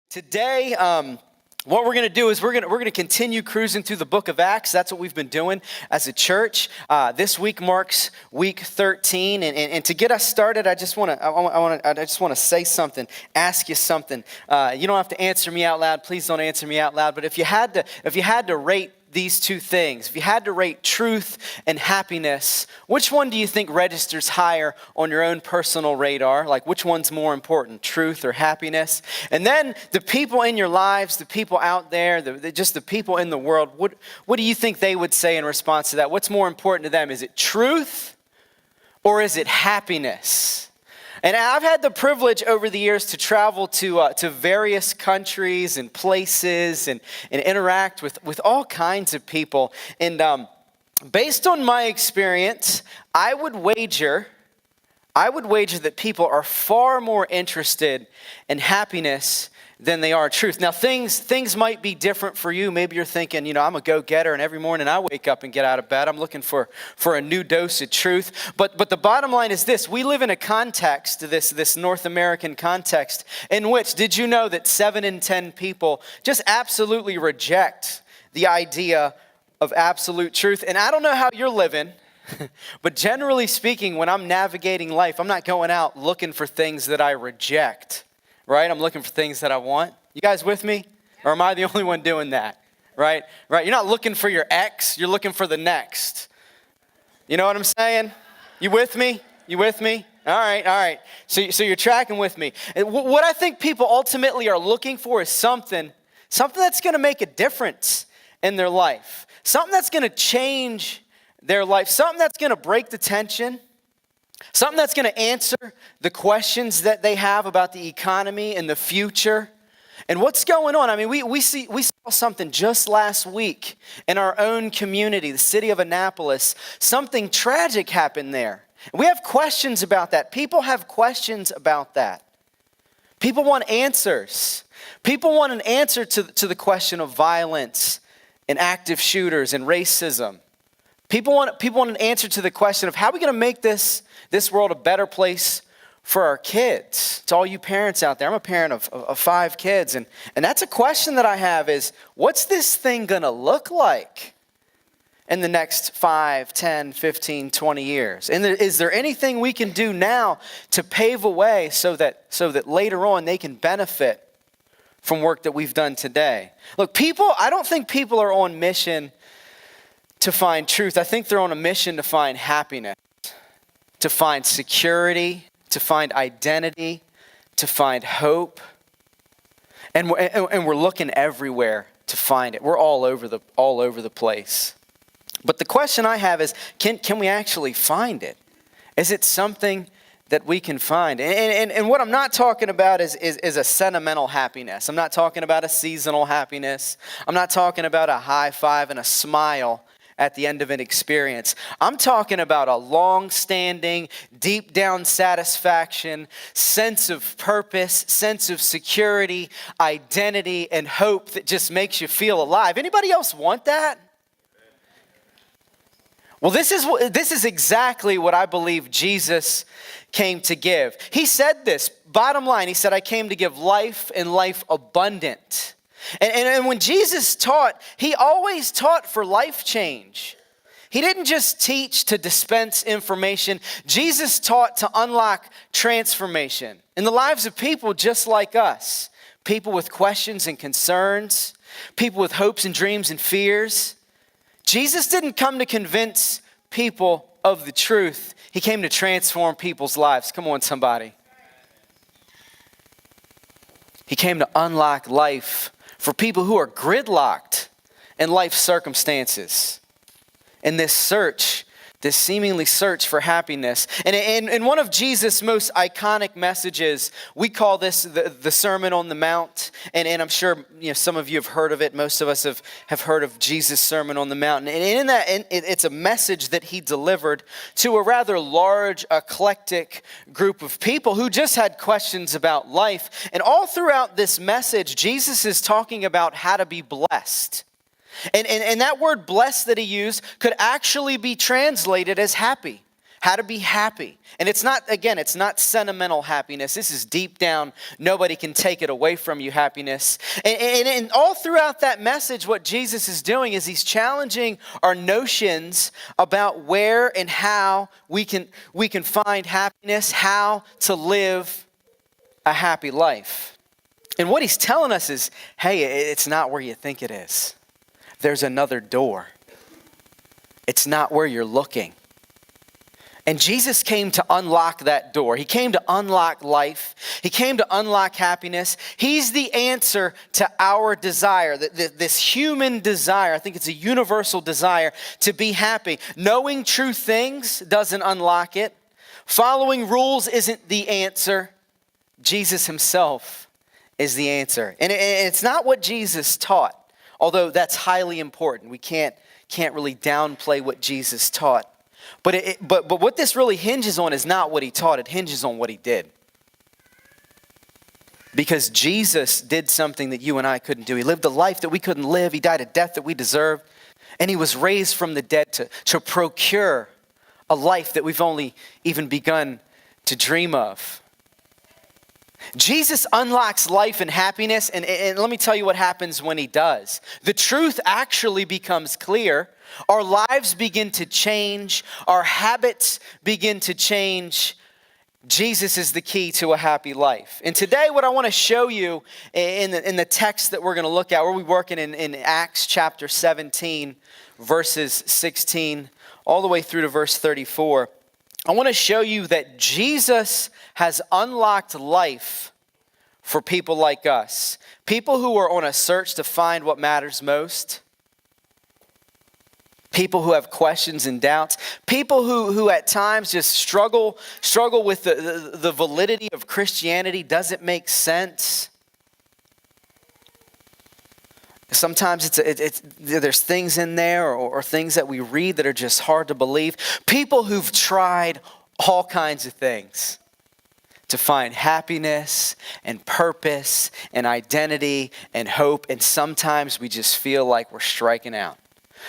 Today, what we're going to do is we're going to continue cruising through the book of Acts. That's what we've been doing as a church. This week marks week 13, and to get us started, I just want to say something, ask you something. You don't have to answer me out loud. Please don't answer me out loud. But if you had to rate these two things, if you had to rate truth and happiness, which one do you think registers higher on your own personal radar? Like, which one's more important, truth or happiness? And then the people in your lives, the people out there, just the people in the world, what do you think they would say in response to that? What's more important to them? Is it truth or is it happiness? And I've had the privilege over the years to travel to various countries and places and interact with all kinds of people. And based on my experience, I would wager that people are far more interested in happiness than they are truth. Now, things might be different for you. Maybe you're thinking, I'm a go-getter, and every morning I wake up and get out of bed, I'm looking for a new dose of truth. But the bottom line is this: we live in a context, this North American context, in which, did you know that 7 in 10 people just absolutely reject the idea of absolute truth? And I don't know how you're living, but generally speaking, when I'm navigating life, I'm not going out looking for things that I reject. Right? I'm looking for things that I want. You guys with me? Or am I the only one doing that? Right? You're not looking for your ex, you're looking for the next. You know what I'm saying? You with me? You with me? All right. So you're tracking with me. And what I think people ultimately are looking for is something that's going to make a difference in their life. Something that's going to change their life. Something that's going to break the tension. Something that's going to answer the questions that they have about the economy and the future and what's going on. I mean, we saw something just last week in our own community, the city of Annapolis. Something tragic happened there. We have questions about that. People have questions about that. People want answers. People want an answer to the question of violence and active shooters and racism. People want an answer to the question of how are we going to make this world a better place for our kids. To all you parents out there, I'm a parent of 5 kids, and that's a question that I have is, what's this thing going to look like in the next 5, 10, 15, 20 years? And is there anything we can do now to pave a way so that later on they can benefit from work that we've done today? Look, I don't think people are on mission to find truth. I think they're on a mission to find happiness, to find security, to find identity, to find hope. And we're looking everywhere to find it. We're all over the place. But the question I have is, can we actually find it? Is it something that we can find? And what I'm not talking about is a sentimental happiness. I'm not talking about a seasonal happiness. I'm not talking about a high five and a smile at the end of an experience. I'm talking about a long-standing, deep down satisfaction, sense of purpose, sense of security, identity, and hope that just makes you feel alive. Anybody else want that? Well, this is exactly what I believe Jesus came to give. He said this, bottom line, he said, I came to give life and life abundant. And when Jesus taught, he always taught for life change. He didn't just teach to dispense information. Jesus taught to unlock transformation in the lives of people just like us. People with questions and concerns. People with hopes and dreams and fears. Jesus didn't come to convince people of the truth. He came to transform people's lives. Come on, somebody. He came to unlock life for people who are gridlocked in life circumstances, in this seemingly search for happiness. And in one of Jesus' most iconic messages, we call this the Sermon on the Mount. And I'm sure some of you have heard of it. Most of us have heard of Jesus' Sermon on the Mount. And in that, it's a message that he delivered to a rather large, eclectic group of people who just had questions about life. And all throughout this message, Jesus is talking about how to be blessed. And that word blessed that he used could actually be translated as happy. how to be happy. And it's not sentimental happiness. This is deep down, nobody can take it away from you happiness. And all throughout that message, what Jesus is doing is he's challenging our notions about where and how we can find happiness, how to live a happy life. And what he's telling us is, hey, it's not where you think it is. There's another door. It's not where you're looking. And Jesus came to unlock that door. He came to unlock life. He came to unlock happiness. He's the answer to our desire, this human desire. I think it's a universal desire to be happy. Knowing true things doesn't unlock it. Following rules isn't the answer. Jesus himself is the answer. And it's not what Jesus taught, although that's highly important. We can't really downplay what Jesus taught. But what this really hinges on is not what he taught. It hinges on what he did. Because Jesus did something that you and I couldn't do. He lived a life that we couldn't live. He died a death that we deserved. And he was raised from the dead to procure a life that we've only even begun to dream of. Jesus unlocks life and happiness, and let me tell you what happens when he does. The truth actually becomes clear. Our lives begin to change. Our habits begin to change. Jesus is the key to a happy life. And today what I want to show you in the text that we're going to look at, we'll be working in Acts chapter 17, verses 16, all the way through to verse 34. I want to show you that Jesus has unlocked life for people like us. People who are on a search to find what matters most. People who have questions and doubts. People who at times just struggle with the validity of Christianity. Does it make sense? Sometimes there's things in there or things that we read that are just hard to believe. People who've tried all kinds of things to find happiness and purpose and identity and hope. And sometimes we just feel like we're striking out.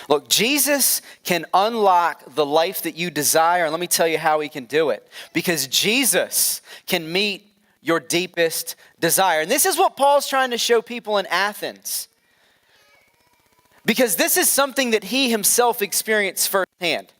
Look, Jesus can unlock the life that you desire. And let me tell you how he can do it. Because Jesus can meet your deepest desire. And this is what Paul's trying to show people in Athens. Because this is something that he himself experienced firsthand.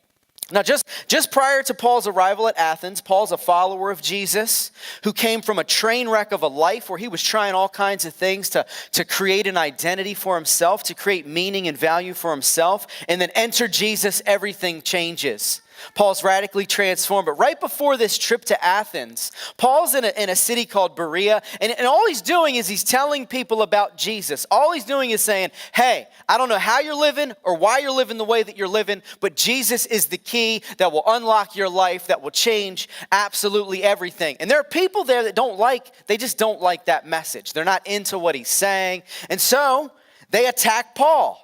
Now, just prior to Paul's arrival at Athens, Paul's a follower of Jesus who came from a train wreck of a life where he was trying all kinds of things to create an identity for himself, to create meaning and value for himself. And then enter Jesus, everything changes. Paul's radically transformed. But right before this trip to Athens, Paul's in a city called Berea. And all he's doing is he's telling people about Jesus. All he's doing is saying, hey, I don't know how you're living or why you're living the way that you're living, but Jesus is the key that will unlock your life, that will change absolutely everything. And there are people there that they just don't like that message. They're not into what he's saying. And so they attack Paul.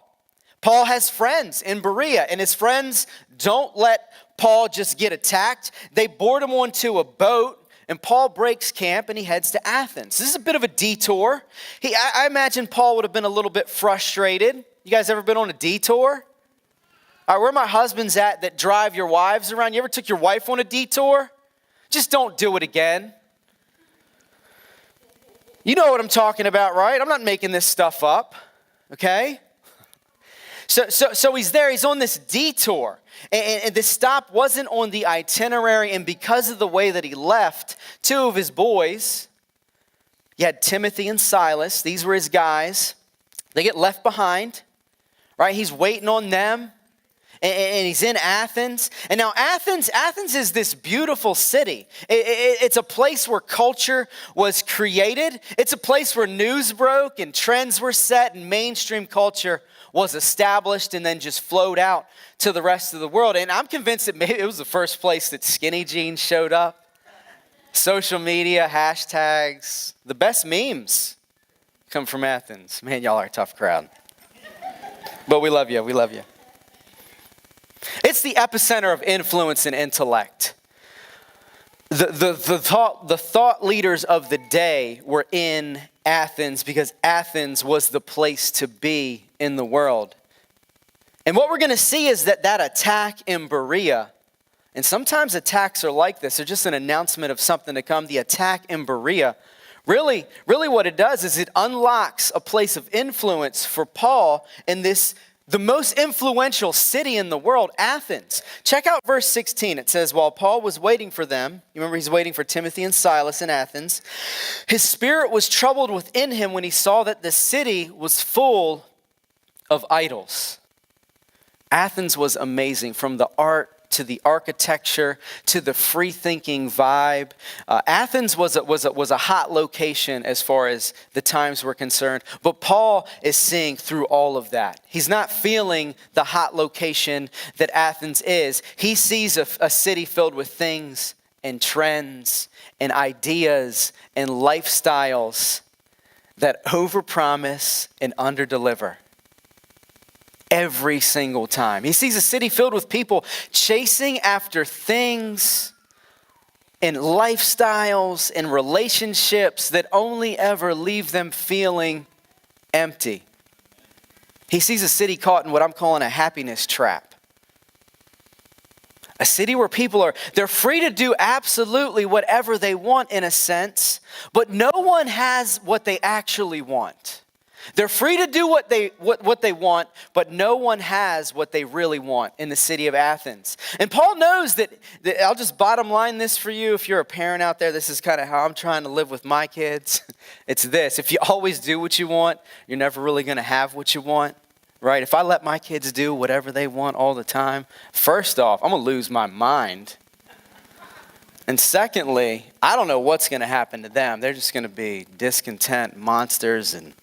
Paul has friends in Berea, and his friends don't let Paul just get attacked. They board him onto a boat, and Paul breaks camp, and he heads to Athens. This is a bit of a detour. I imagine Paul would have been a little bit frustrated. You guys ever been on a detour? All right, where my husbands at that drive your wives around? You ever took your wife on a detour? Just don't do it again. You know what I'm talking about, right? I'm not making this stuff up, okay? So he's there, he's on this detour. And this stop wasn't on the itinerary, and because of the way that he left, two of his boys, you had Timothy and Silas, these were his guys, they get left behind, right? He's waiting on them, and he's in Athens. And now Athens is this beautiful city. It's a place where culture was created. It's a place where news broke and trends were set and mainstream culture was established and then just flowed out to the rest of the world. And I'm convinced that maybe it was the first place that skinny jeans showed up. Social media, hashtags, the best memes come from Athens. Man, y'all are a tough crowd. But we love you, we love you. It's the epicenter of influence and intellect. The thought leaders of the day were in Athens because Athens was the place to be in the world. And what we're going to see is that attack in Berea, And sometimes attacks are like this. They're just an announcement of something to come. The attack in Berea, really what it does is it unlocks a place of influence for Paul in the most influential city in the world, Athens. Check out verse 16. It says, while Paul was waiting for them, you remember he's waiting for Timothy and Silas in Athens, his spirit was troubled within him when he saw that the city was full of idols. Athens was amazing, from the art to the architecture, to the free-thinking vibe. Athens was a hot location as far as the times were concerned. But Paul is seeing through all of that. He's not feeling the hot location that Athens is. He sees a city filled with things and trends and ideas and lifestyles that overpromise and underdeliver. Every single time. He sees a city filled with people chasing after things and lifestyles and relationships that only ever leave them feeling empty. He sees a city caught in what I'm calling a happiness trap. A city where people they're free to do absolutely whatever they want in a sense, but no one has what they actually want. They're free to do what they want, but no one has what they really want in the city of Athens. And Paul knows that I'll just bottom line this for you. If you're a parent out there, this is kind of how I'm trying to live with my kids. It's this: if you always do what you want, you're never really going to have what you want, right? If I let my kids do whatever they want all the time, first off, I'm going to lose my mind. And secondly, I don't know what's going to happen to them. They're just going to be discontent monsters, and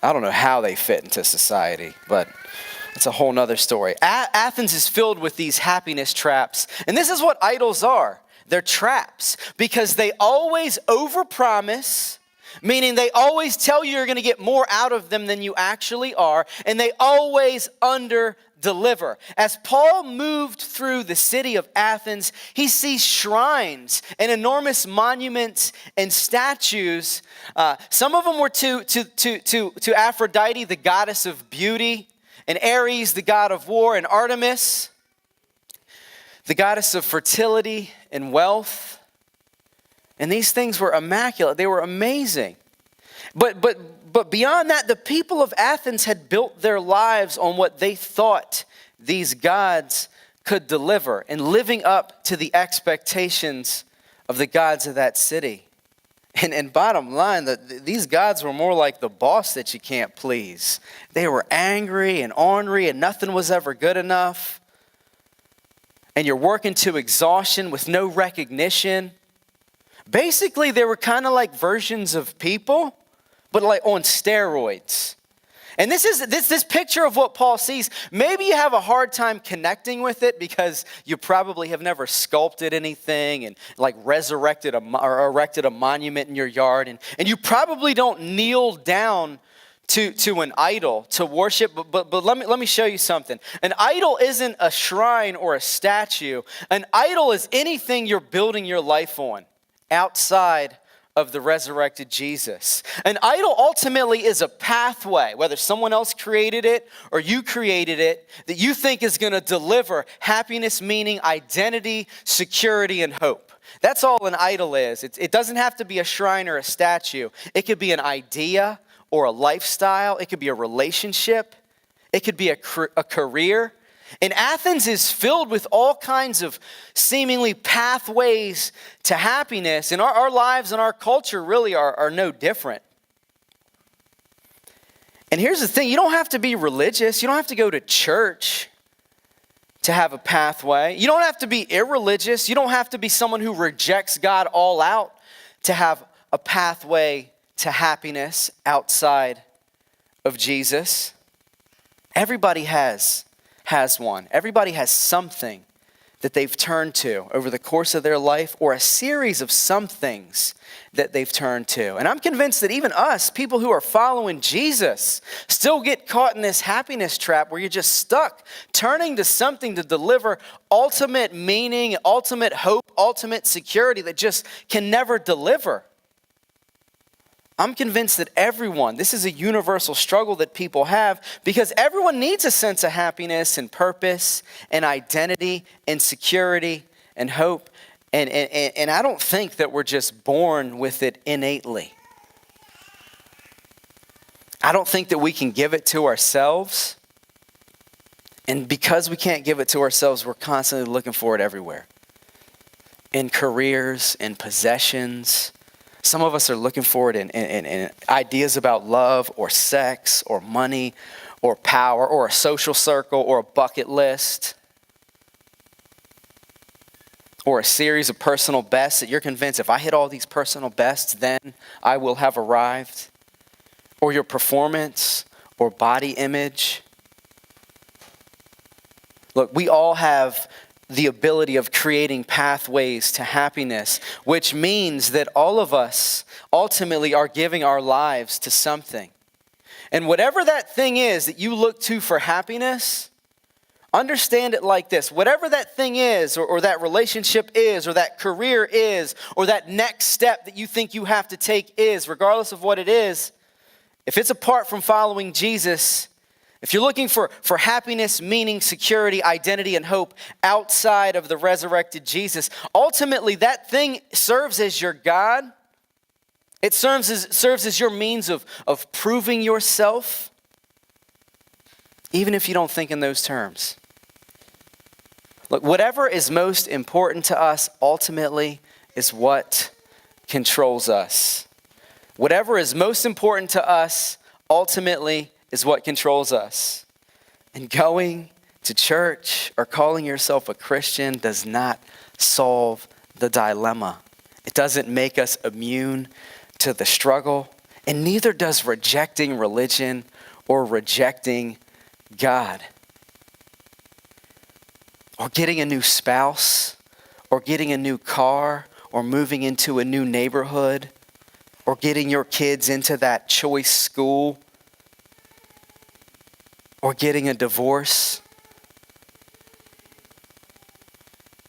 I don't know how they fit into society, but it's a whole nother story. Athens is filled with these happiness traps. And this is what idols are. They're traps because they always overpromise, meaning they always tell you you're going to get more out of them than you actually are. And they always underdeliver. As Paul moved through the city of Athens, he sees shrines and enormous monuments and statues. Some of them were to Aphrodite, the goddess of beauty, and Ares, the god of war, and Artemis, the goddess of fertility and wealth. And these things were immaculate. They were amazing. But beyond that, the people of Athens had built their lives on what they thought these gods could deliver and living up to the expectations of the gods of that city. And bottom line, these gods were more like the boss that you can't please. They were angry and ornery and nothing was ever good enough. And you're working to exhaustion with no recognition. Basically, they were kind of like versions of people, but like on steroids. And this picture of what Paul sees, maybe you have a hard time connecting with it because you probably have never sculpted anything and like resurrected or erected a monument in your yard. And you probably don't kneel down to an idol to worship, but let me show you something. An idol isn't a shrine or a statue. An idol is anything you're building your life on outside of the resurrected Jesus. An idol ultimately is a pathway, whether someone else created it or you created it, that you think is going to deliver happiness, meaning, identity, security, and hope. That's all an idol is. It doesn't have to be a shrine or a statue. It could be an idea or a lifestyle. It could be a relationship. It could be a career. And Athens is filled with all kinds of seemingly pathways to happiness. And our lives and our culture really are no different. And here's the thing. You don't have to be religious. You don't have to go to church to have a pathway. You don't have to be irreligious. You don't have to be someone who rejects God all out to have a pathway to happiness outside of Jesus. Everybody has one. Everybody has something that they've turned to over the course of their life, or a series of some things that they've turned to. And I'm convinced that even us, people who are following Jesus, still get caught in this happiness trap where you're just stuck turning to something to deliver ultimate meaning, ultimate hope, ultimate security that just can never deliver. I'm convinced that this is a universal struggle that people have, because everyone needs a sense of happiness and purpose and identity and security and hope. And I don't think that we're just born with it innately. I don't think that we can give it to ourselves. And because we can't give it to ourselves, we're constantly looking for it everywhere. In careers, in possessions. Some of us are looking for it in ideas about love or sex or money or power or a social circle or a bucket list. Or a series of personal bests that you're convinced if I hit all these personal bests, then I will have arrived. Or your performance or body image. Look, we all have the ability of creating pathways to happiness, which means that all of us ultimately are giving our lives to something. And whatever that thing is that you look to for happiness, understand it like this. Whatever that thing is, or that relationship is, or that career is, or that next step that you think you have to take is, regardless of what it is, if it's apart from following Jesus, if you're looking for happiness, meaning, security, identity, and hope outside of the resurrected Jesus, ultimately that thing serves as your God. It serves as your means of proving yourself, even if you don't think in those terms. Look, whatever is most important to us ultimately is what controls us. Whatever is most important to us ultimately is what controls us. And going to church or calling yourself a Christian does not solve the dilemma. It doesn't make us immune to the struggle, and neither does rejecting religion or rejecting God. Or getting a new spouse, or getting a new car, or moving into a new neighborhood, or getting your kids into that choice school, or getting a divorce,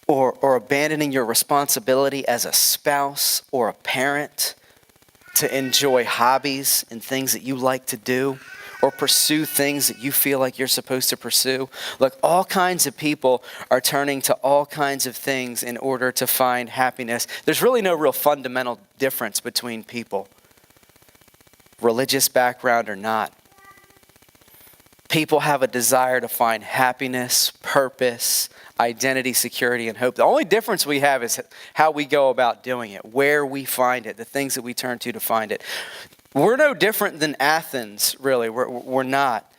or abandoning your responsibility as a spouse or a parent to enjoy hobbies and things that you like to do, or pursue things that you feel like you're supposed to pursue. Look, all kinds of people are turning to all kinds of things in order to find happiness. There's really no real fundamental difference between people, religious background or not. People have a desire to find happiness, purpose, identity, security, and hope. The only difference we have is how we go about doing it, where we find it, the things that we turn to find it. We're no different than Athens, really. We're not.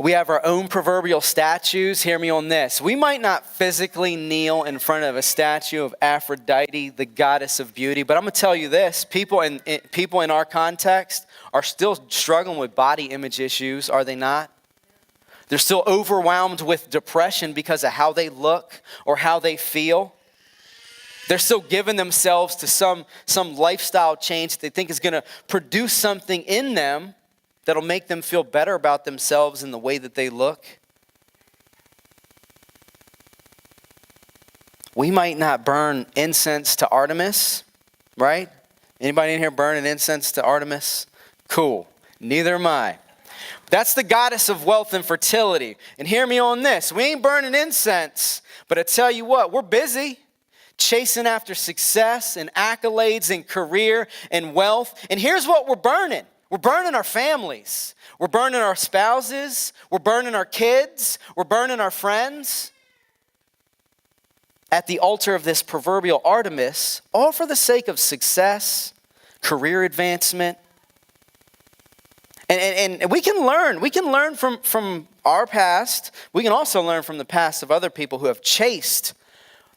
We have our own proverbial statues. Hear me on this. We might not physically kneel in front of a statue of Aphrodite, the goddess of beauty, but I'm going to tell you this. People in our context are still struggling with body image issues, are they not? They're still overwhelmed with depression because of how they look or how they feel. They're still giving themselves to some lifestyle change that they think is going to produce something in them that'll make them feel better about themselves and the way that they look. We might not burn incense to Artemis, right? Anybody in here burning incense to Artemis? Cool. Neither am I. That's the goddess of wealth and fertility. And hear me on this. We ain't burning incense, but I tell you what, we're busy chasing after success and accolades and career and wealth. And here's what we're burning. We're burning our families. We're burning our spouses. We're burning our kids. We're burning our friends at the altar of this proverbial Artemis, all for the sake of success, career advancement. And we can learn from our past. We can also learn from the past of other people who have chased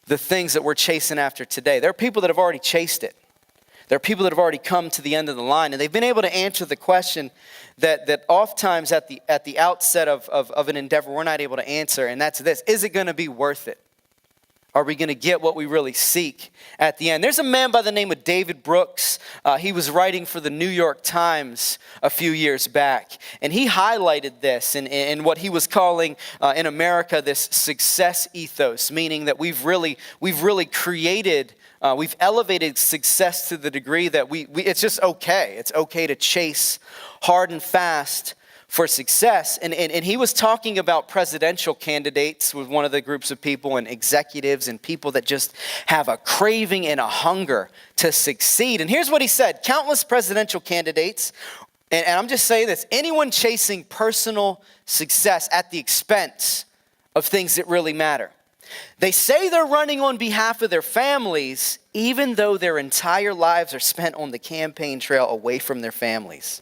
the things that we're chasing after today. There are people that have already chased it. There are people that have already come to the end of the line, and they've been able to answer the question that oftentimes at the outset of an endeavor we're not able to answer, and that's this: is it going to be worth it? Are we going to get what we really seek at the end? There's a man by the name of David Brooks. He was writing for the New York Times a few years back. And he highlighted this in what he was calling in America this success ethos, meaning that we've really created, we've elevated success to the degree that it's just okay. It's okay to chase hard and fast for success. And he was talking about presidential candidates with one of the groups of people and executives and people that just have a craving and a hunger to succeed. And here's what he said: countless presidential candidates, and I'm just saying this, anyone chasing personal success at the expense of things that really matter. They say they're running on behalf of their families, even though their entire lives are spent on the campaign trail away from their families.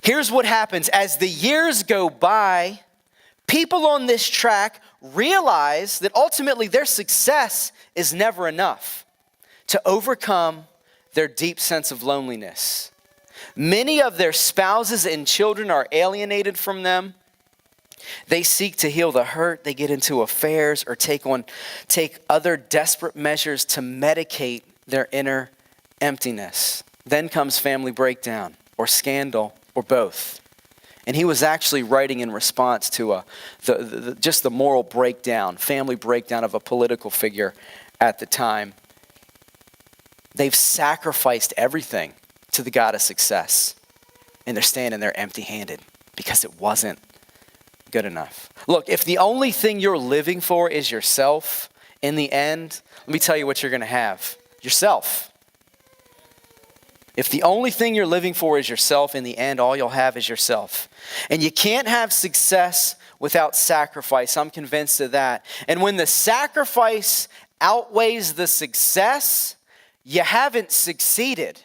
Here's what happens. As the years go by, people on this track realize that ultimately their success is never enough to overcome their deep sense of loneliness. Many of their spouses and children are alienated from them. They seek to heal the hurt. They get into affairs or take other desperate measures to medicate their inner emptiness. Then comes family breakdown or scandal or both. And he was actually writing in response to just the moral breakdown, family breakdown of a political figure at the time. They've sacrificed everything to the God of success, and they're standing there empty-handed because it wasn't good enough. Look, if the only thing you're living for is yourself, in the end, let me tell you what you're going to have: yourself. If the only thing you're living for is yourself, in the end, all you'll have is yourself. And you can't have success without sacrifice. I'm convinced of that. And when the sacrifice outweighs the success, you haven't succeeded.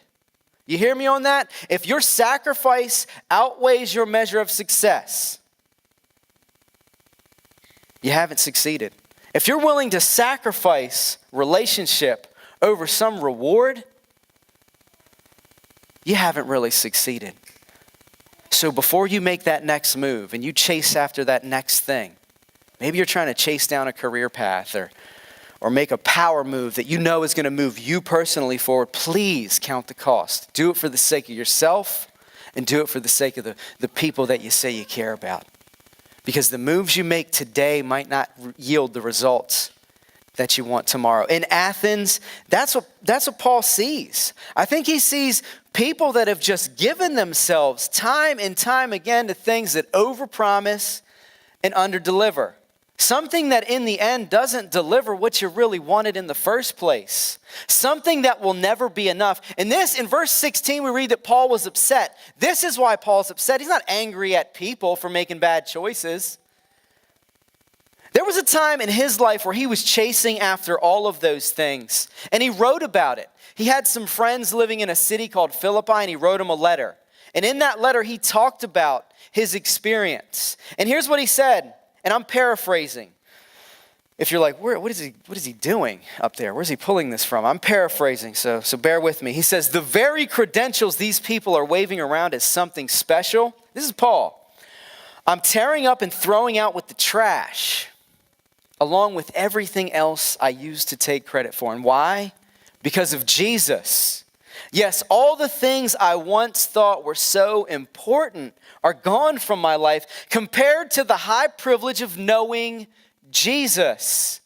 You hear me on that? If your sacrifice outweighs your measure of success, you haven't succeeded. If you're willing to sacrifice relationship over some reward, you haven't really succeeded. So before you make that next move and you chase after that next thing, maybe you're trying to chase down a career path or make a power move that you know is going to move you personally forward, please count the cost. Do it for the sake of yourself and do it for the sake of the people that you say you care about. Because the moves you make today might not yield the results that you want tomorrow. In Athens, that's what Paul sees. I think he sees people that have just given themselves time and time again to things that overpromise and underdeliver. Something that in the end doesn't deliver what you really wanted in the first place. Something that will never be enough. And this, in verse 16, we read that Paul was upset. This is why Paul's upset. He's not angry at people for making bad choices. There was a time in his life where he was chasing after all of those things. And he wrote about it. He had some friends living in a city called Philippi, and he wrote them a letter. And in that letter, he talked about his experience. And here's what he said. And I'm paraphrasing. If you're like, what is he doing up there? Where's he pulling this from? I'm paraphrasing, so bear with me. He says, the very credentials these people are waving around as something special. This is Paul. I'm tearing up and throwing out with the trash, along with everything else I used to take credit for. And why? Because of Jesus. Yes, all the things I once thought were so important are gone from my life compared to the high privilege of knowing Jesus.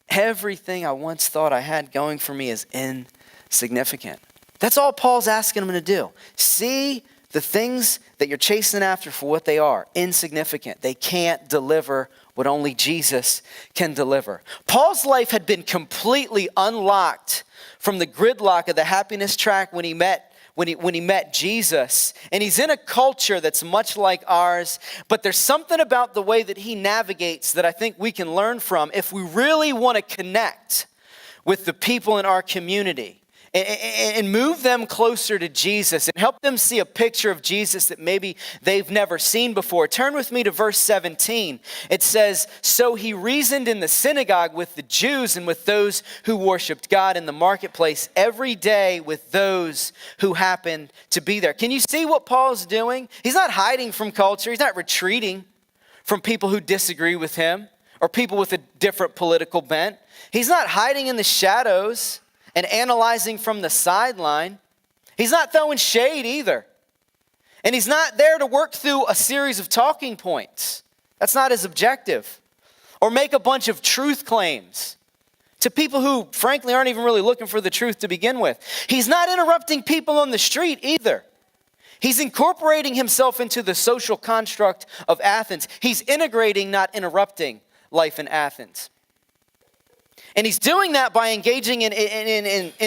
Everything I once thought I had going for me is insignificant. That's all Paul's asking them to do. See the things that you're chasing after for what they are: insignificant. They can't deliver what only Jesus can deliver. Paul's life had been completely unlocked from the gridlock of the happiness track when he met Jesus. And he's in a culture that's much like ours, but there's something about the way that he navigates that I think we can learn from if we really want to connect with the people in our community and move them closer to Jesus and help them see a picture of Jesus that maybe they've never seen before. Turn with me to verse 17. It says, so he reasoned in the synagogue with the Jews and with those who worshiped God in the marketplace every day with those who happened to be there. Can you see what Paul's doing? He's not hiding from culture. He's not retreating from people who disagree with him or people with a different political bent. He's not hiding in the shadows and analyzing from the sideline. He's not throwing shade either. And he's not there to work through a series of talking points. That's not his objective. Or make a bunch of truth claims to people who, frankly, aren't even really looking for the truth to begin with. He's not interrupting people on the street either. He's incorporating himself into the social construct of Athens. He's integrating, not interrupting life in Athens. And he's doing that by engaging in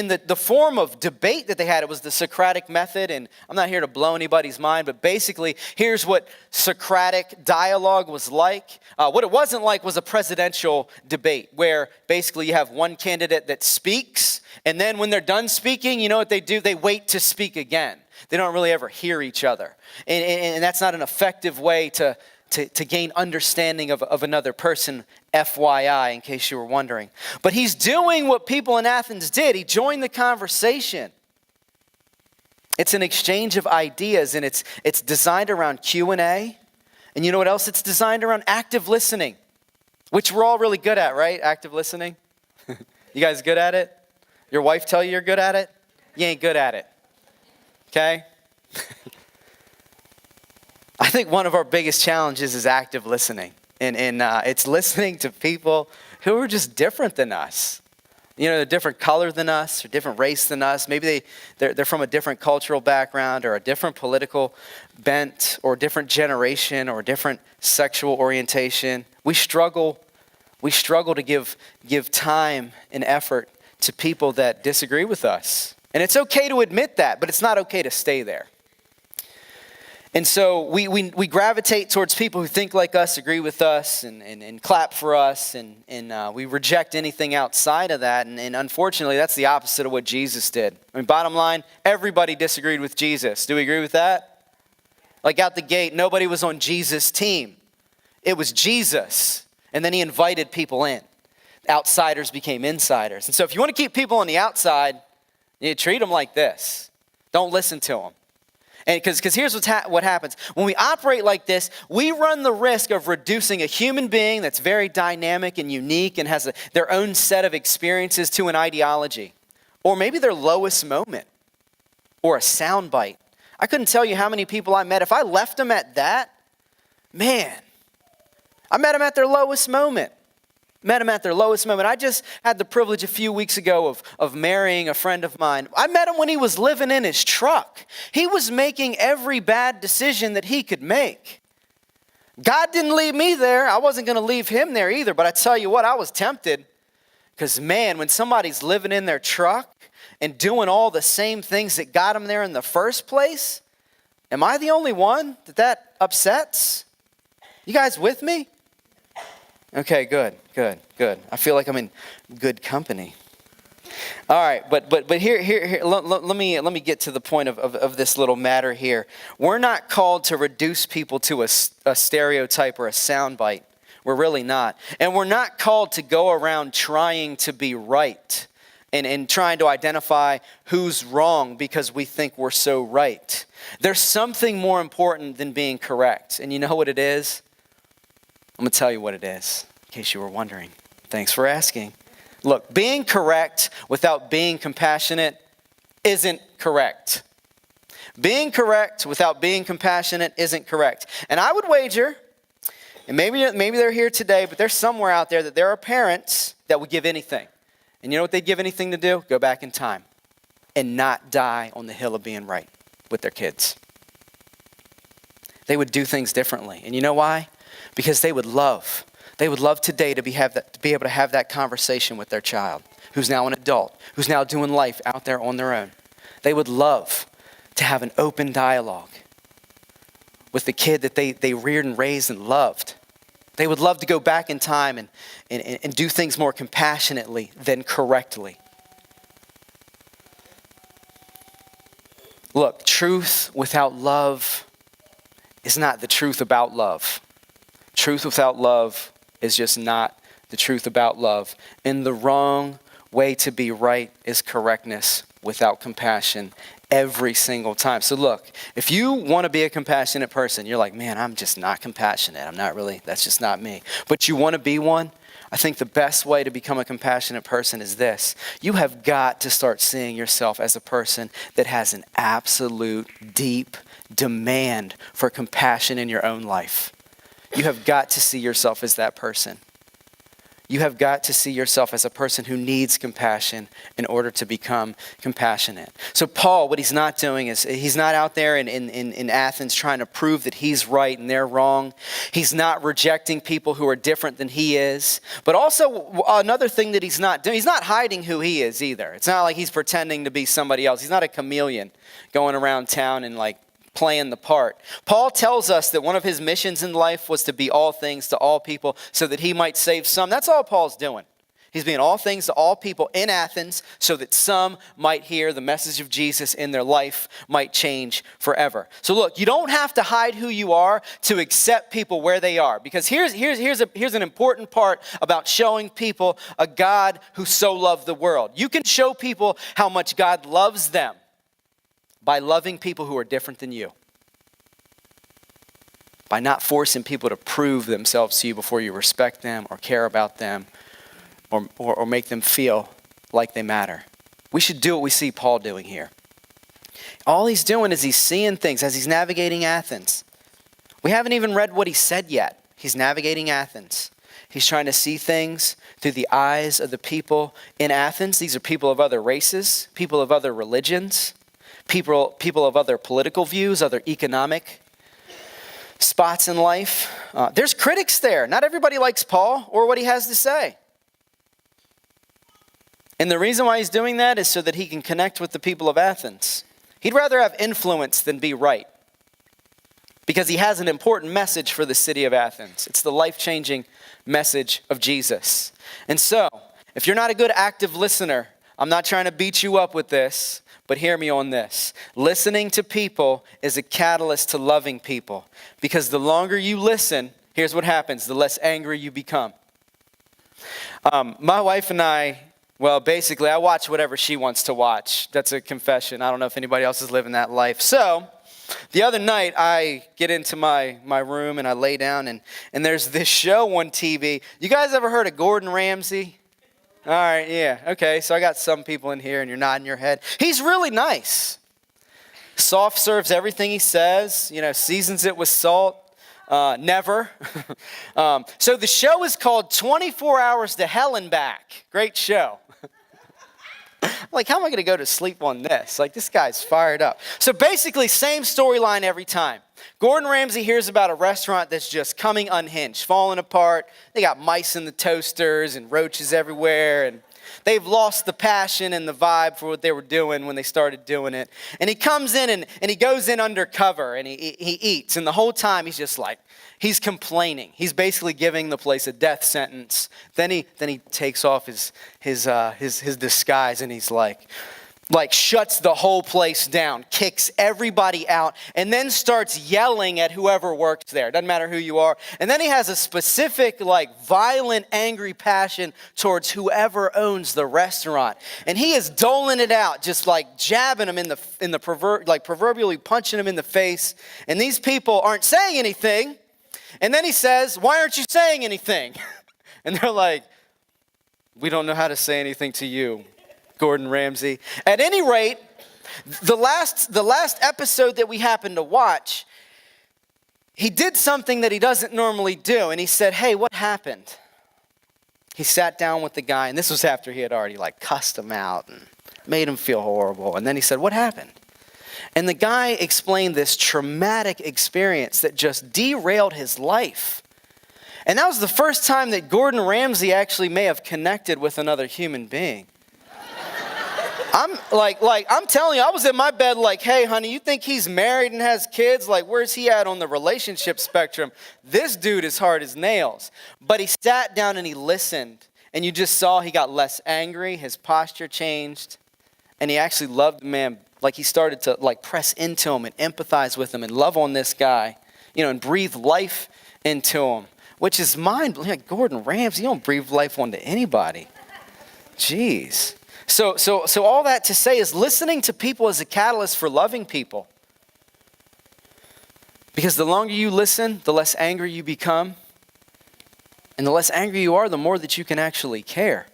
the form of debate that they had. It was the Socratic method, and I'm not here to blow anybody's mind, but basically, here's what Socratic dialogue was like. What it wasn't like was a presidential debate, where basically you have one candidate that speaks, and then when they're done speaking, you know what they do? They wait to speak again. They don't really ever hear each other. And that's not an effective way to gain understanding of another person, FYI, in case you were wondering. But he's doing what people in Athens did. He joined the conversation. It's an exchange of ideas, and it's designed around Q&A. And you know what else it's designed around? Active listening, which we're all really good at, right? Active listening. You guys good at it? Your wife tell you you're good at it? You ain't good at it. Okay? I think one of our biggest challenges is active listening. And it's listening to people who are just different than us. You know, they're different color than us, or different race than us. Maybe they're from a different cultural background, or a different political bent, or a different generation, or a different sexual orientation. We struggle to give time and effort to people that disagree with us. And it's okay to admit that, but it's not okay to stay there. And so we gravitate towards people who think like us, agree with us, and clap for us, and we reject anything outside of that. And unfortunately, that's the opposite of what Jesus did. I mean, bottom line, everybody disagreed with Jesus. Do we agree with that? Like out the gate, nobody was on Jesus' team. It was Jesus. And then he invited people in. Outsiders became insiders. And so if you want to keep people on the outside, you treat them like this. Don't listen to them. And because here's what happens. When we operate like this, we run the risk of reducing a human being that's very dynamic and unique and has their own set of experiences to an ideology. Or maybe their lowest moment. Or a soundbite. I couldn't tell you how many people I met. If I left them at that, man, I met them at their lowest moment. I just had the privilege a few weeks ago of marrying a friend of mine. I met him when he was living in his truck. He was making every bad decision that he could make. God didn't leave me there. I wasn't going to leave him there either. But I tell you what, I was tempted. Because man, when somebody's living in their truck and doing all the same things that got him there in the first place, am I the only one that upsets? You guys with me? Okay, good. I feel like I'm in good company. All right, but here let me get to the point of this little matter here. We're not called to reduce people to a stereotype or a soundbite. We're really not. And we're not called to go around trying to be right and trying to identify who's wrong because we think we're so right. There's something more important than being correct. And you know what it is? I'm going to tell you what it is, in case you were wondering. Thanks for asking. Look, being correct without being compassionate isn't correct. Being correct without being compassionate isn't correct. And I would wager, and maybe they're here today, but there's somewhere out there that there are parents that would give anything. And you know what they'd give anything to do? Go back in time and not die on the hill of being right with their kids. They would do things differently. And you know why? Because they would love today to be able to have that conversation with their child, who's now an adult, who's now doing life out there on their own. They would love to have an open dialogue with the kid that they reared and raised and loved. They would love to go back in time and do things more compassionately than correctly. Look, truth without love is not the truth about love. Truth without love is just not the truth about love. And the wrong way to be right is correctness without compassion every single time. So look, if you want to be a compassionate person, you're like, man, I'm just not compassionate. I'm not really, that's just not me. But you want to be one? I think the best way to become a compassionate person is this. You have got to start seeing yourself as a person that has an absolute deep demand for compassion in your own life. You have got to see yourself as that person. You have got to see yourself as a person who needs compassion in order to become compassionate. So Paul, what he's not doing is he's not out there in Athens trying to prove that he's right and they're wrong. He's not rejecting people who are different than he is. But also another thing that he's not doing, he's not hiding who he is either. It's not like he's pretending to be somebody else. He's not a chameleon going around town and like playing the part. Paul tells us that one of his missions in life was to be all things to all people so that he might save some. That's all Paul's doing. He's being all things to all people in Athens so that some might hear the message of Jesus and their life might change forever. So look, you don't have to hide who you are to accept people where they are. Because here's an important part about showing people a God who so loved the world. You can show people how much God loves them by loving people who are different than you. By not forcing people to prove themselves to you before you respect them or care about them or make them feel like they matter. We should do what we see Paul doing here. All he's doing is he's seeing things as he's navigating Athens. We haven't even read what he said yet. He's navigating Athens. He's trying to see things through the eyes of the people in Athens. These are people of other races, people of other religions, people of other political views, other economic spots in life. There's critics there. Not everybody likes Paul or what he has to say. And the reason why he's doing that is so that he can connect with the people of Athens. He'd rather have influence than be right, because he has an important message for the city of Athens. It's the life-changing message of Jesus. And so, if you're not a good active listener, I'm not trying to beat you up with this, but hear me on this. Listening to people is a catalyst to loving people. Because the longer you listen, here's what happens, the less angry you become. My wife and I, well, basically, I watch whatever she wants to watch. That's a confession. I don't know if anybody else is living that life. So, the other night, I get into my room and I lay down and there's this show on TV. You guys ever heard of Gordon Ramsay? All right, yeah, okay, so I got some people in here and you're nodding your head. He's really nice. Soft serves everything he says, seasons it with salt. Never. So the show is called 24 Hours to Hell and Back. Great show. Like, how am I going to go to sleep on this? Like, this guy's fired up. So basically, same storyline every time. Gordon Ramsay hears about a restaurant that's just coming unhinged, falling apart. They got mice in the toasters and roaches everywhere, and they've lost the passion and the vibe for what they were doing when they started doing it. And he comes in and he goes in undercover and he eats. And the whole time he's just like, he's complaining. He's basically giving the place a death sentence. Then he takes off his disguise and he's like shuts the whole place down, kicks everybody out, and then starts yelling at whoever works there. Doesn't matter who you are. And then he has a specific, violent, angry passion towards whoever owns the restaurant. And he is doling it out, just jabbing him proverbially punching him in the face. And these people aren't saying anything. And then he says, "Why aren't you saying anything?" And they're like, "We don't know how to say anything to you, Gordon Ramsay." At any rate, the last episode that we happened to watch, he did something that he doesn't normally do. And he said, "Hey, what happened?" He sat down with the guy, and this was after he had already cussed him out and made him feel horrible. And then he said, "What happened?" And the guy explained this traumatic experience that just derailed his life. And that was the first time that Gordon Ramsay actually may have connected with another human being. I'm telling you, I was in my bed "Hey, honey, you think he's married and has kids? Where's he at on the relationship spectrum? This dude is hard as nails." But he sat down and he listened. And you just saw he got less angry. His posture changed. And he actually loved the man. He started to press into him and empathize with him and love on this guy, and breathe life into him, which is mind-blowing. Gordon Ramsay, you don't breathe life onto anybody. Jeez. So all that to say is listening to people is a catalyst for loving people. Because the longer you listen, the less angry you become. And the less angry you are, the more that you can actually care.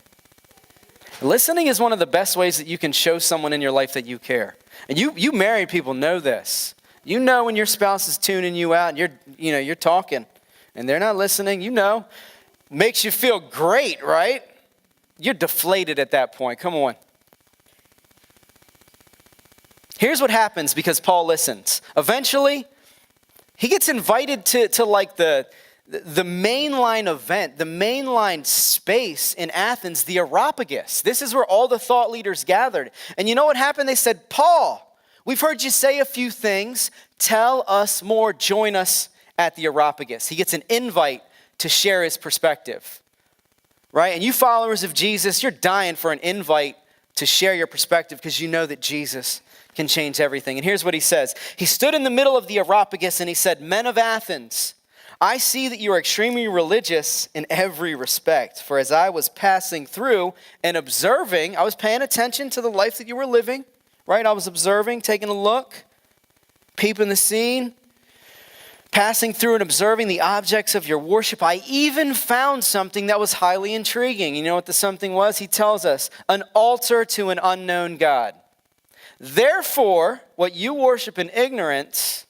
Listening is one of the best ways that you can show someone in your life that you care. And you married people know this. You know when your spouse is tuning you out and you're talking and they're not listening, Makes you feel great, right? You're deflated at that point. Come on. Here's what happens because Paul listens. Eventually, he gets invited to like the mainline event, the mainline space in Athens, the Areopagus. This is where all the thought leaders gathered. And you know what happened? They said, Paul, we've heard you say a few things. Tell us more. Join us at the Areopagus. He gets an invite to share his perspective, right? And you followers of Jesus, you're dying for an invite to share your perspective because you know that Jesus can change everything. And here's what he says. He stood in the middle of the Areopagus and he said, Men of Athens, I see that you are extremely religious in every respect. For as I was passing through and observing, I was paying attention to the life that you were living, right? I was observing, taking a look, peeping the scene, passing through and observing the objects of your worship. I even found something that was highly intriguing. You know what the something was? He tells us, an altar to an unknown God. Therefore, what you worship in ignorance,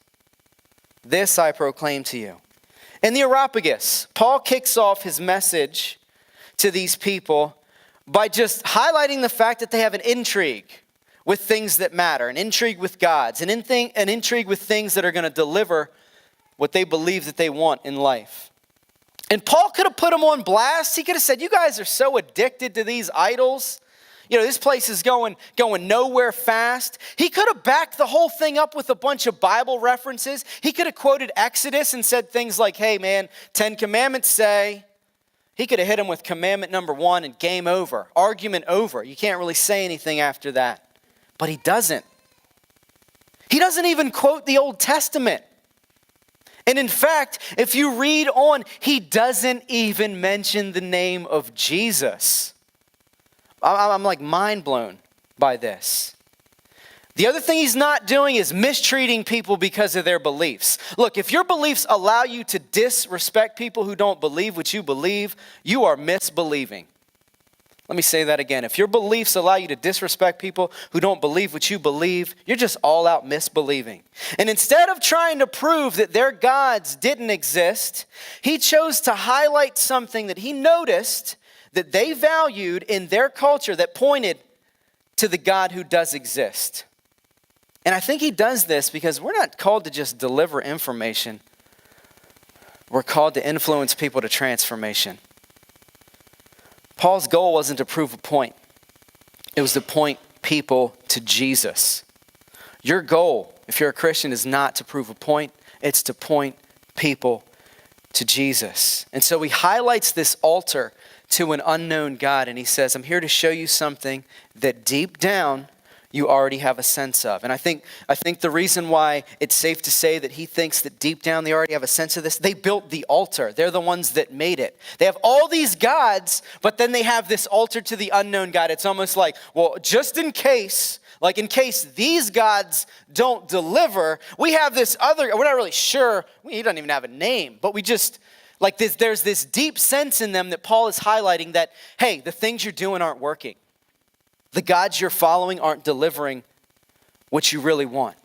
this I proclaim to you. In the Areopagus, Paul kicks off his message to these people by just highlighting the fact that they have an intrigue with things that matter, an intrigue with gods, an intrigue with things that are going to deliver what they believe that they want in life. And Paul could have put them on blast. He could have said, you guys are so addicted to these idols. You know, this place is going nowhere fast. He could have backed the whole thing up with a bunch of Bible references. He could have quoted Exodus and said things like, hey man, 10 commandments say. He could have hit him with commandment number 1 and game over, argument over. You can't really say anything after that. But he doesn't. He doesn't even quote the Old Testament. And in fact, if you read on, he doesn't even mention the name of Jesus. I'm like mind blown by this. The other thing he's not doing is mistreating people because of their beliefs. Look, if your beliefs allow you to disrespect people who don't believe what you believe, you are misbelieving. Let me say that again. If your beliefs allow you to disrespect people who don't believe what you believe, you're just all out misbelieving. And instead of trying to prove that their gods didn't exist, he chose to highlight something that he noticed that they valued in their culture that pointed to the God who does exist. And I think he does this because we're not called to just deliver information. We're called to influence people to transformation. Paul's goal wasn't to prove a point. It was to point people to Jesus. Your goal, if you're a Christian, is not to prove a point. It's to point people to Jesus. And so he highlights this altar to an unknown God. And he says, I'm here to show you something that deep down you already have a sense of. And I think the reason why it's safe to say that he thinks that deep down they already have a sense of this, they built the altar. They're the ones that made it. They have all these gods, but then they have this altar to the unknown God. It's almost like, well, just in case, like in case these gods don't deliver, we have this other, we're not really sure, he doesn't even have a name, but we just, like this, there's this deep sense in them that Paul is highlighting that, hey, the things you're doing aren't working. The gods you're following aren't delivering what you really want.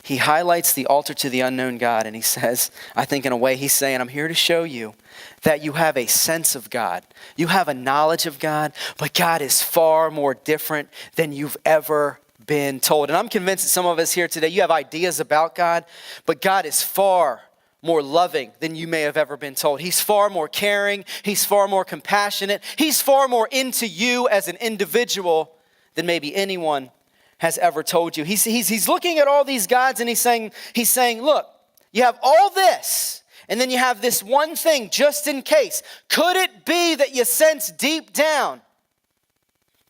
He highlights the altar to the unknown God, and he says, I think in a way he's saying, I'm here to show you that you have a sense of God. You have a knowledge of God, but God is far more different than you've ever been told. And I'm convinced that some of us here today, you have ideas about God, but God is far more loving than you may have ever been told. He's far more caring. He's far more compassionate. He's far more into you as an individual than maybe anyone has ever told you. He's looking at all these gods and he's saying, look, you have all this, and then you have this one thing just in case. Could it be that you sense deep down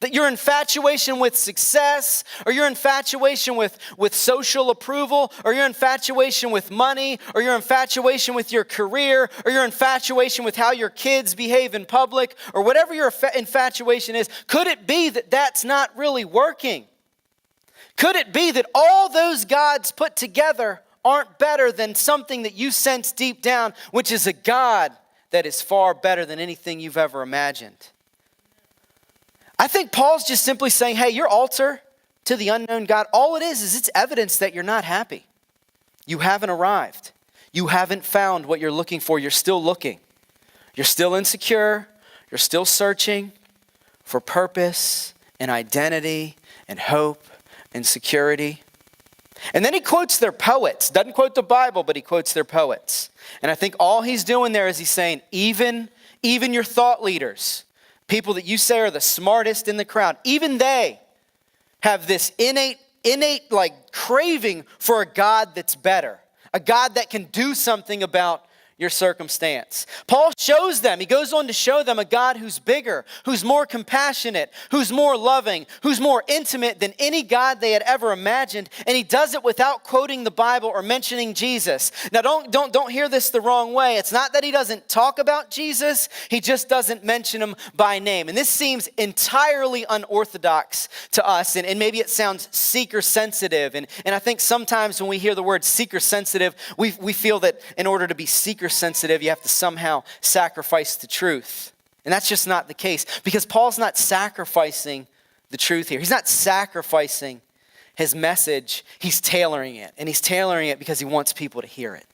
that your infatuation with success, or your infatuation with social approval, or your infatuation with money, or your infatuation with your career, or your infatuation with how your kids behave in public, or whatever your infatuation is, could it be that that's not really working? Could it be that all those gods put together aren't better than something that you sense deep down, which is a God that is far better than anything you've ever imagined? I think Paul's just simply saying, hey, your altar to the unknown God, all it is it's evidence that you're not happy. You haven't arrived. You haven't found what you're looking for. You're still looking. You're still insecure. You're still searching for purpose and identity and hope and security. And then he quotes their poets. Doesn't quote the Bible, but he quotes their poets. And I think all he's doing there is he's saying, even your thought leaders, people that you say are the smartest in the crowd, even they have this innate like craving for a God that's better, a God that can do something about your circumstance. Paul shows them, he goes on to show them a God who's bigger, who's more compassionate, who's more loving, who's more intimate than any God they had ever imagined. And he does it without quoting the Bible or mentioning Jesus. Now don't hear this the wrong way. It's not that he doesn't talk about Jesus, he just doesn't mention him by name. And this seems entirely unorthodox to us, and maybe it sounds seeker sensitive. And I think sometimes when we hear the word seeker sensitive, we feel that in order to be seeker sensitive, you have to somehow sacrifice the truth. And that's just not the case, because Paul's not sacrificing the truth here. He's not sacrificing his message. He's tailoring it. And he's tailoring it because he wants people to hear it.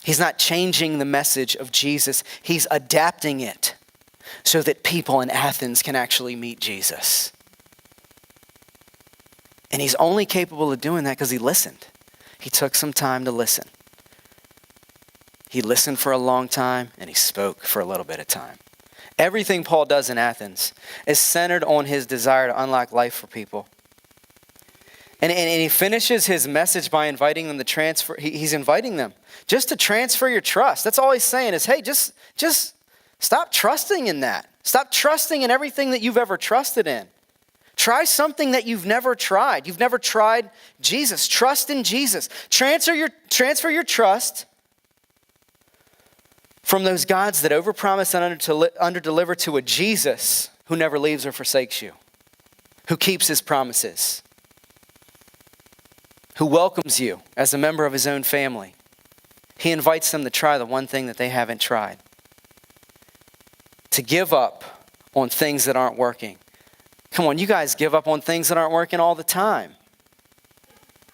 He's not changing the message of Jesus. He's adapting it so that people in Athens can actually meet Jesus. And he's only capable of doing that because he listened. He took some time to listen. He listened for a long time, and he spoke for a little bit of time. Everything Paul does in Athens is centered on his desire to unlock life for people. And he finishes his message by inviting them to transfer. He's inviting them just to transfer your trust. That's all he's saying is, hey, just stop trusting in that. Stop trusting in everything that you've ever trusted in. Try something that you've never tried. You've never tried Jesus. Trust in Jesus. Transfer your trust from those gods that overpromise and underdeliver to a Jesus who never leaves or forsakes you, who keeps his promises, who welcomes you as a member of his own family. He invites them to try the one thing that they haven't tried, to give up on things that aren't working. Come on, you guys give up on things that aren't working all the time.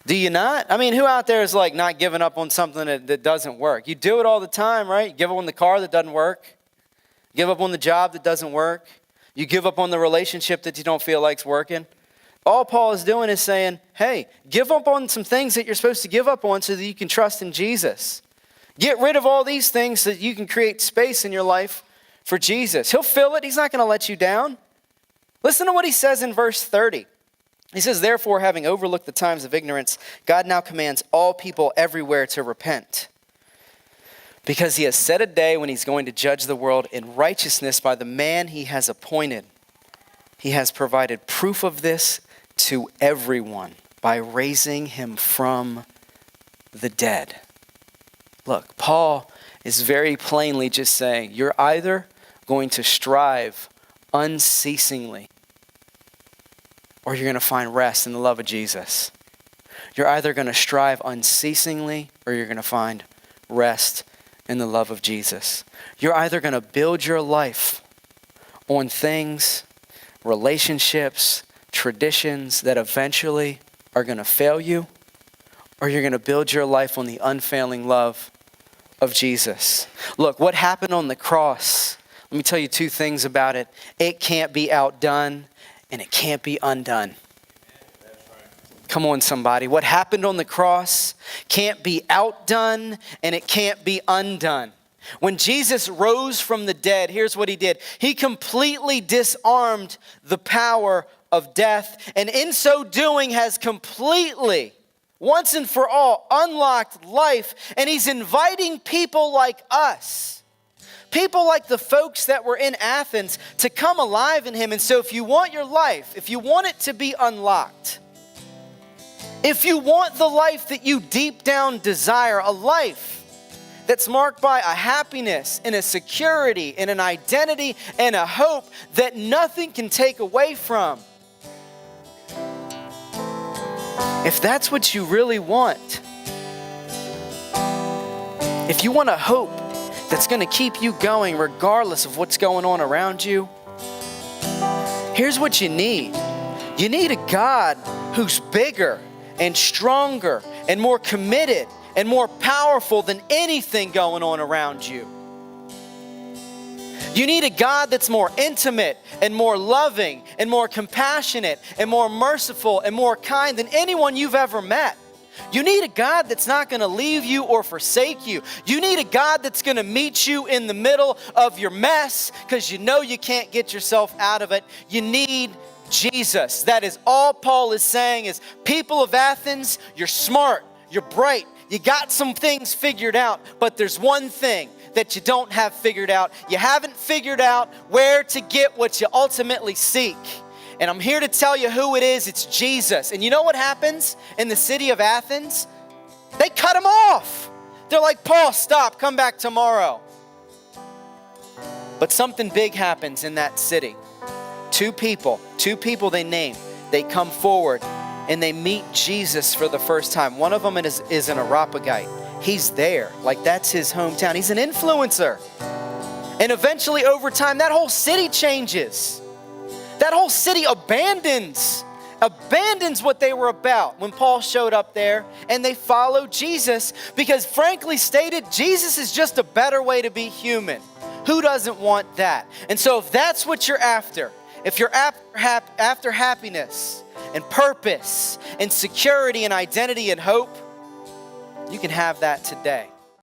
Do you not? I mean, who out there is like not giving up on something that doesn't work? You do it all the time, right? You give up on the car that doesn't work. Give up on the job that doesn't work. You give up on the relationship that you don't feel like's working. All Paul is doing is saying, hey, give up on some things that you're supposed to give up on so that you can trust in Jesus. Get rid of all these things so that you can create space in your life for Jesus. He'll fill it. He's not going to let you down. Listen to what he says in verse 30. He says, therefore, having overlooked the times of ignorance, God now commands all people everywhere to repent, because he has set a day when he's going to judge the world in righteousness by the man he has appointed. He has provided proof of this to everyone by raising him from the dead. Look, Paul is very plainly just saying, you're either going to strive unceasingly, or you're going to find rest in the love of Jesus. You're either going to strive unceasingly, or you're going to find rest in the love of Jesus. You're either going to build your life on things, relationships, traditions that eventually are going to fail you, or you're going to build your life on the unfailing love of Jesus. Look, what happened on the cross, let me tell you two things about it. It can't be outdone, and it can't be undone. Come on, somebody. What happened on the cross can't be outdone, and it can't be undone. When Jesus rose from the dead, here's what he did. He completely disarmed the power of death, and in so doing has completely, once and for all, unlocked life. And he's inviting people like us, people like the folks that were in Athens, to come alive in him. And so if you want your life, if you want it to be unlocked, if you want the life that you deep down desire, a life that's marked by a happiness and a security and an identity and a hope that nothing can take away from, if that's what you really want, if you want a hope that's going to keep you going regardless of what's going on around you, here's what you need. You need a God who's bigger and stronger and more committed and more powerful than anything going on around you. You need a God that's more intimate and more loving and more compassionate and more merciful and more kind than anyone you've ever met. You need a God that's not going to leave you or forsake you. You need a God that's going to meet you in the middle of your mess because you know you can't get yourself out of it. You need Jesus. That is all Paul is saying is, people of Athens, you're smart, you're bright, you got some things figured out, but there's one thing that you don't have figured out. You haven't figured out where to get what you ultimately seek. And I'm here to tell you who it is. It's Jesus. And you know what happens in the city of Athens? They cut him off. They're like, Paul, stop, come back tomorrow. But something big happens in that city. Two people they name, they come forward and they meet Jesus for the first time. One of them is an Areopagite. He's there, like that's his hometown. He's an influencer. And eventually over time, that whole city changes. That whole city abandons what they were about when Paul showed up there, and they follow Jesus because, frankly stated, Jesus is just a better way to be human. Who doesn't want that? And so if that's what you're after, if you're after happiness and purpose and security and identity and hope, you can have that today.